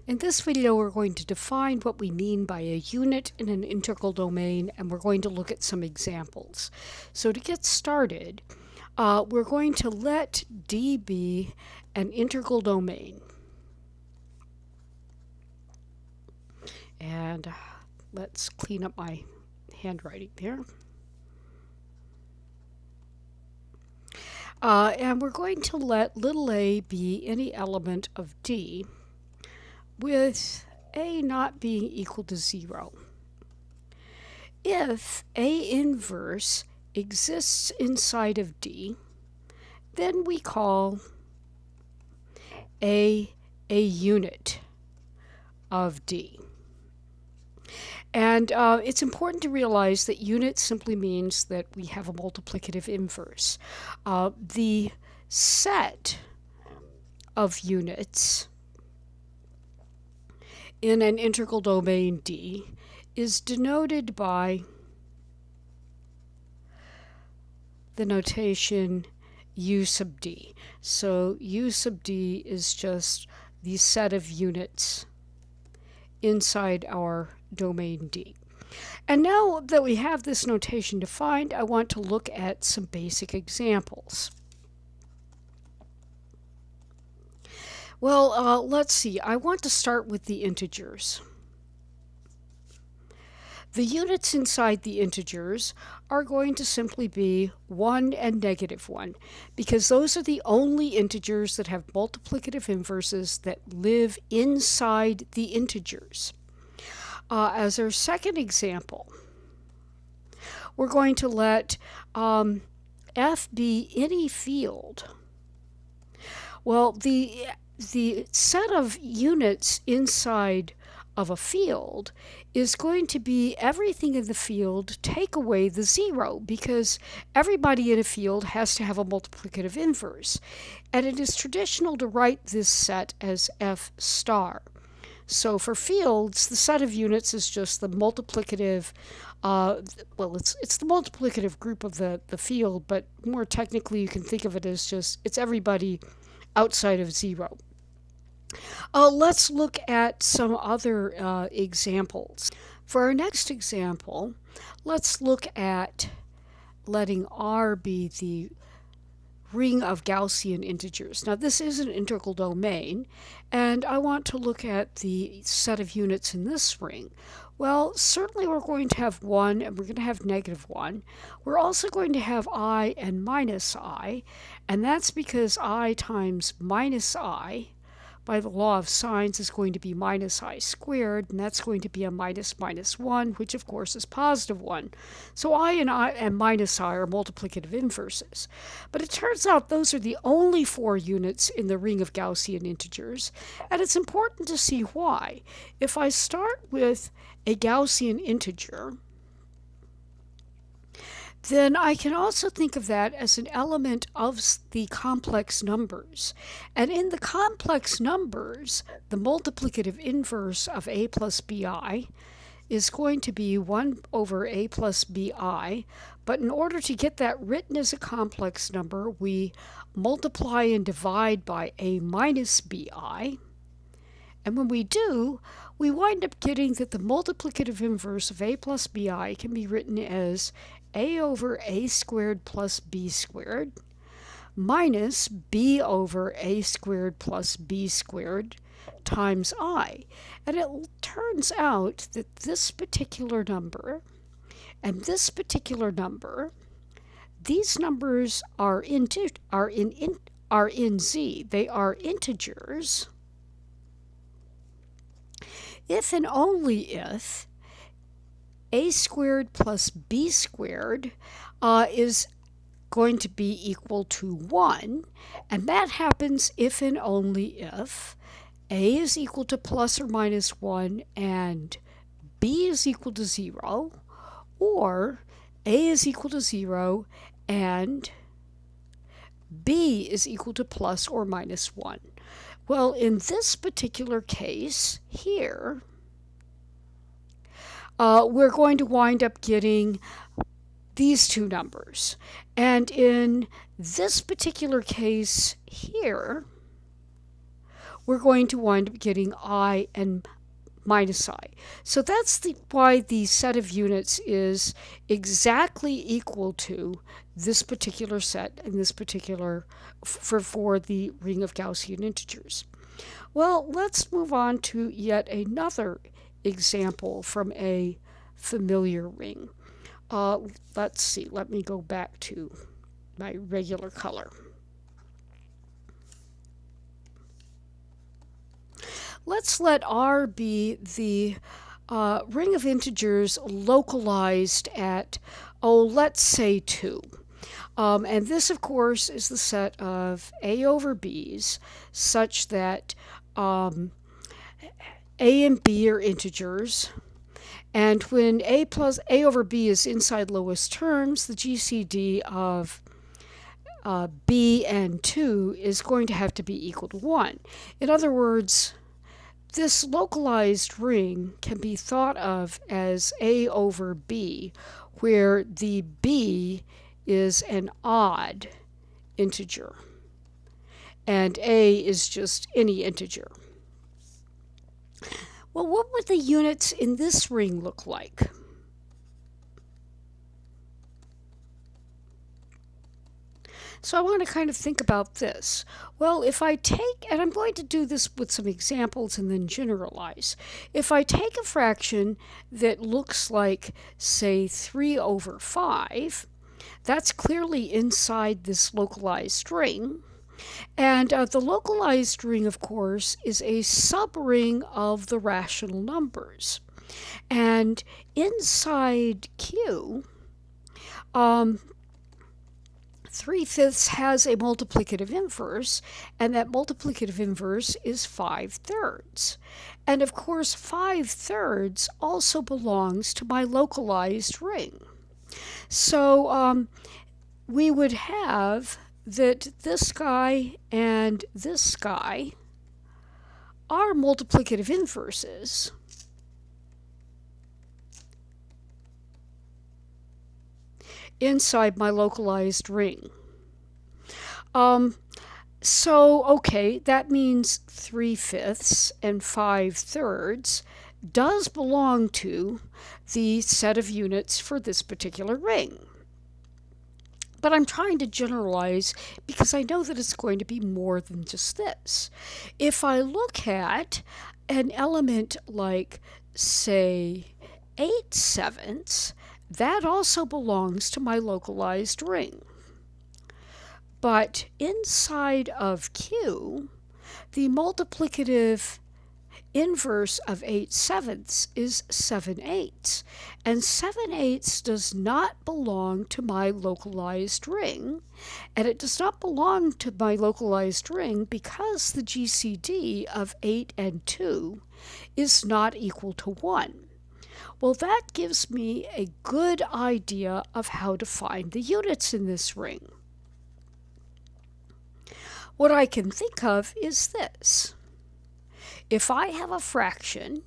In this video, we're going to define what we mean by a unit in an integral domain, and we're going to look at some examples. So to get started, we're going to let D be an integral domain. And let's clean up my handwriting there. And we're going to let little a be any element of D, with a not being equal to 0. If A inverse exists inside of D, then we call a unit of D. And it's important to realize that unit simply means that we have a multiplicative inverse. The set of units in an integral domain D is denoted by the notation U sub D. So U sub D is just the set of units inside our domain D. And now that we have this notation defined, I want to look at some basic examples. Well, let's see. I want to start with the integers. The units inside the integers are going to simply be 1 and -1, because those are the only integers that have multiplicative inverses that live inside the integers. As our second example, we're going to let f be any field. Well, the set of units inside of a field is going to be everything in the field take away the 0, because everybody in a field has to have a multiplicative inverse. And it is traditional to write this set as f star. So for fields, the set of units is just the multiplicative, it's the multiplicative group of the field, but more technically you can think of it as just, it's everybody outside of 0. Let's look at some other examples. For our next example, let's look at letting R be the ring of Gaussian integers. Now this is an integral domain, and I want to look at the set of units in this ring. Well, certainly we're going to have 1 and we're going to have -1. We're also going to have I and minus I, and that's because I times minus I by the law of signs is going to be minus I squared, and that's going to be a minus 1, which of course is positive 1. So I and minus I are multiplicative inverses. But it turns out those are the only 4 units in the ring of Gaussian integers, and it's important to see why. If I start with a Gaussian integer, then I can also think of that as an element of the complex numbers. And in the complex numbers, the multiplicative inverse of a plus bi is going to be 1 over a plus bi. But in order to get that written as a complex number, we multiply and divide by a minus bi. And when we do, we wind up getting that the multiplicative inverse of a plus bi can be written as a over a squared plus b squared minus b over a squared plus b squared times I. And it turns out that this particular number and this particular number, these numbers are in Z. They are integers if and only if a squared plus b squared is going to be equal to 1, and that happens if and only if a is equal to plus or minus 1 and b is equal to 0, or a is equal to 0 and b is equal to plus or minus 1. Well, in this particular case here, we're going to wind up getting these two numbers. And in this particular case here, we're going to wind up getting I and minus I. So that's why the set of units is exactly equal to this particular set and this particular for the ring of Gaussian integers. Well, let's move on to yet another example from a familiar ring. Let's see, let me go back to my regular color. Let's let R be the ring of integers localized at, let's say 2. And this, of course, is the set of A over B's such that A and B are integers. And when A over B is inside lowest terms, the GCD of B and 2 is going to have to be equal to 1. In other words, this localized ring can be thought of as A over B, where the B is an odd integer and A is just any integer. Well, what would the units in this ring look like? So I want to kind of think about this. Well, if I take, and I'm going to do this with some examples and then generalize. If I take a fraction that looks like, say, 3 over 5, that's clearly inside this localized ring. And the localized ring, of course, is a subring of the rational numbers. And inside Q, 3/5 has a multiplicative inverse, and that multiplicative inverse is 5/3. And of course, 5/3 also belongs to my localized ring. So we would have that this guy and this guy are multiplicative inverses. Inside my localized ring. Okay, that means 3/5 and 5/3 does belong to the set of units for this particular ring. But I'm trying to generalize because I know that it's going to be more than just this. If I look at an element like, say, 8/7, that also belongs to my localized ring. But inside of Q, the multiplicative inverse of 8/7 is 7/8, and 7/8 does not belong to my localized ring, and it does not belong to my localized ring because the GCD of 8 and 2 is not equal to 1. Well, that gives me a good idea of how to find the units in this ring. What I can think of is this. If I have a fraction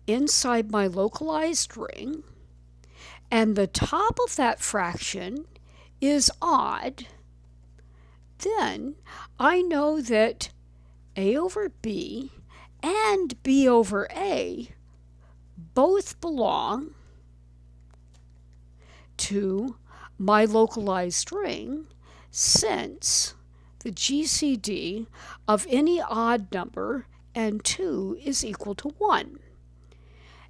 inside my localized ring, and the top of that fraction is odd, then I know that A over B and B over A both belong to my localized ring, since the GCD of any odd number and 2 is equal to 1.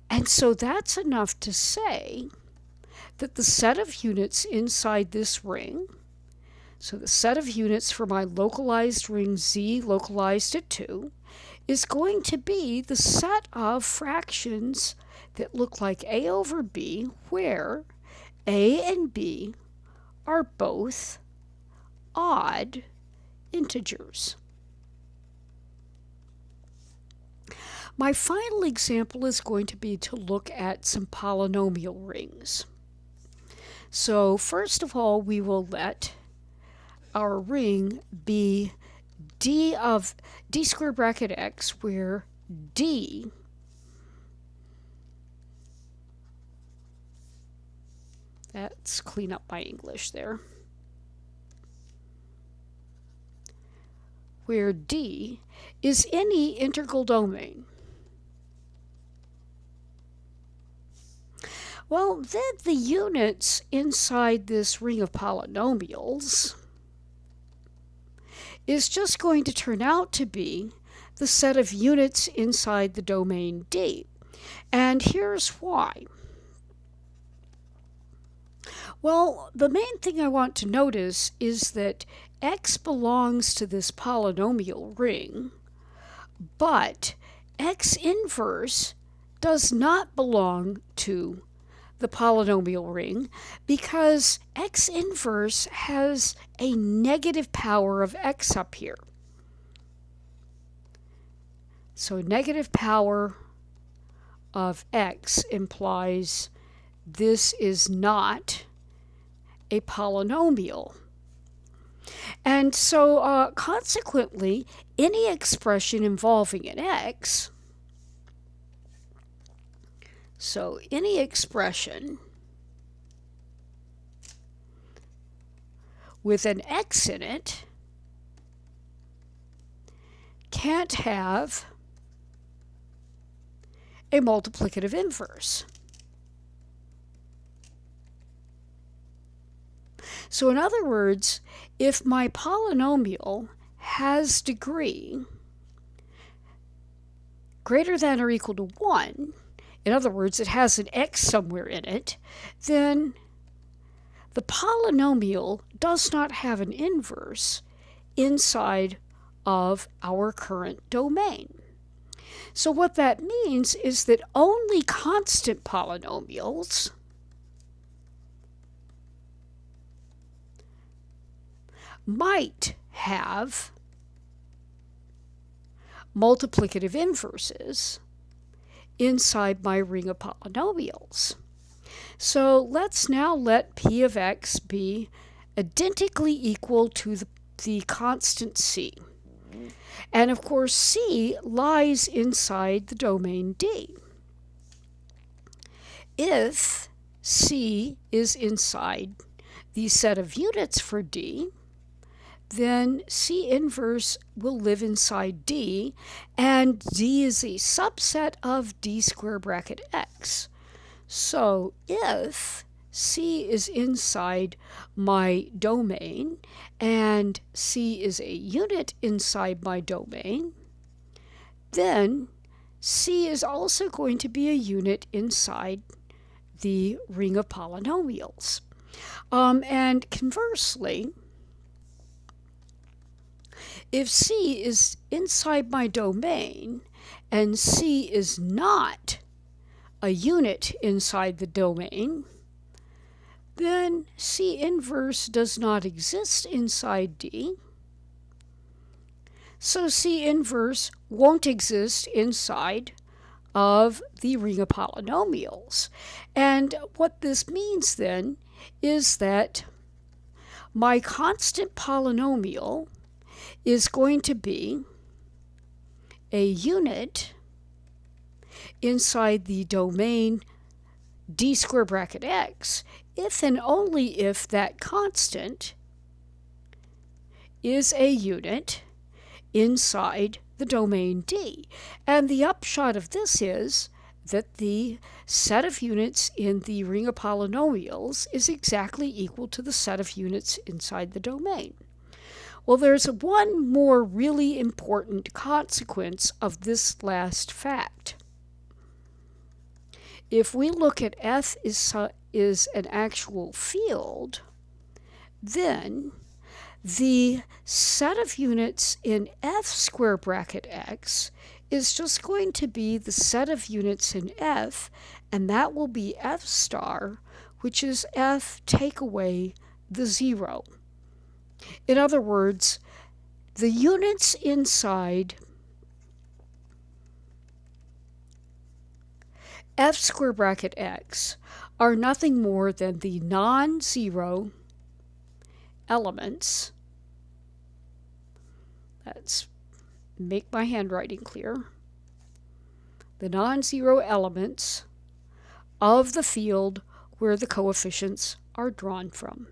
And so that's enough to say that the set of units inside this ring, so the set of units for my localized ring Z localized at 2, is going to be the set of fractions that look like A over B, where A and B are both odd integers. My final example is going to be to look at some polynomial rings. So first of all, we will let our ring be d of d square bracket x, where d let's clean up my English there. where D is any integral domain? Well, then the units inside this ring of polynomials is just going to turn out to be the set of units inside the domain D. And here's why. Well, the main thing I want to notice is that x belongs to this polynomial ring, but x inverse does not belong to the polynomial ring because x inverse has a negative power of x up here. So negative power of x implies this is not a polynomial. And so consequently, any expression involving an x, so any expression with an x in it can't have a multiplicative inverse. So in other words, if my polynomial has degree greater than or equal to 1, in other words, it has an x somewhere in it, then the polynomial does not have an inverse inside of our current domain. So what that means is that only constant polynomials might have multiplicative inverses inside my ring of polynomials. So let's now let p of x be identically equal to the constant c. And of course, c lies inside the domain D. If c is inside the set of units for D, then C inverse will live inside D, and D is a subset of D square bracket x. So if C is inside my domain and C is a unit inside my domain, then C is also going to be a unit inside the ring of polynomials. And conversely, if C is inside my domain and C is not a unit inside the domain, then C inverse does not exist inside D. So C inverse won't exist inside of the ring of polynomials. And what this means then is that my constant polynomial is going to be a unit inside the domain D square bracket x if and only if that constant is a unit inside the domain D. And the upshot of this is that the set of units in the ring of polynomials is exactly equal to the set of units inside the domain. Well, there's one more really important consequence of this last fact. If we look at F is an actual field, then the set of units in F square bracket x is just going to be the set of units in F, and that will be F star, which is F take away the 0. In other words, the units inside F square bracket x are nothing more than the non-zero elements. Let's make my handwriting clear. The non-zero elements of the field where the coefficients are drawn from.